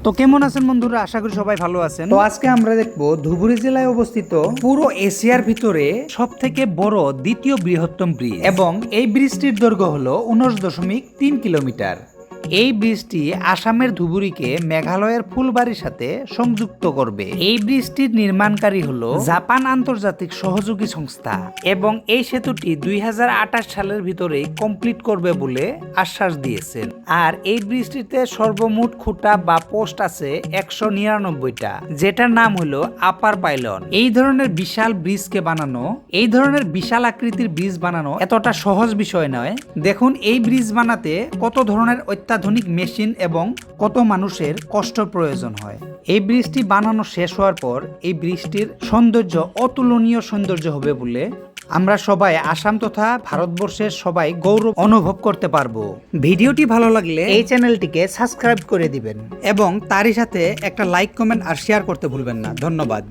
তো কেমন আছেন বন্ধুরা, আশা করি সবাই ভালো আছেন। তো আজকে আমরা দেখবো ধুবড়ী জেলায় অবস্থিত পুরো এশিয়ার ভিতরে সব থেকে বড় দ্বিতীয় বৃহত্তম ব্রিজ, এবং এই ব্রিজটির দৈর্ঘ্য হলো 19.3 কিলোমিটার। এই ব্রিজটি আসামের ধুবুরীকে মেঘালয়ের ফুলবাড়ির সাথে সংযুক্ত করবে। এই ব্রিজটির নির্মাণকারী হলো জাপান আন্তর্জাতিক সহযোগী সংস্থা, এবং এই সেতুটি 2028 সালের ভিতরেই কমপ্লিট করবে বলে আশ্বাস দিয়েছেন। আর এই ব্রিজটিতে সর্বমোট খুঁটা বা পোস্ট আছে 199টা, যেটার নাম হলো আপার পাইলন। এই ধরনের বিশাল আকৃতির ব্রিজ বানানো এতটা সহজ বিষয় নয়। দেখুন এই ব্রিজ বানাতে কত ধরনের অত্যাধুনিক মেশিন এবং কত মানুষের কষ্ট প্রয়োজন হয়। এই ব্রিজটি বানানো শেষ হওয়ার পর এই ব্রিজটির সৌন্দর্য অতুলনীয় সৌন্দর্য হবে বলে আমরা সবাই, আসাম তথা ভারতবর্ষের সবাই গৌরব অনুভব করতে পারবো। ভিডিওটি ভালো লাগলে এই চ্যানেলটিকে সাবস্ক্রাইব করে দিবেন এবং তারই সাথে একটা লাইক, কমেন্ট আর শেয়ার করতে ভুলবেন না। ধন্যবাদ।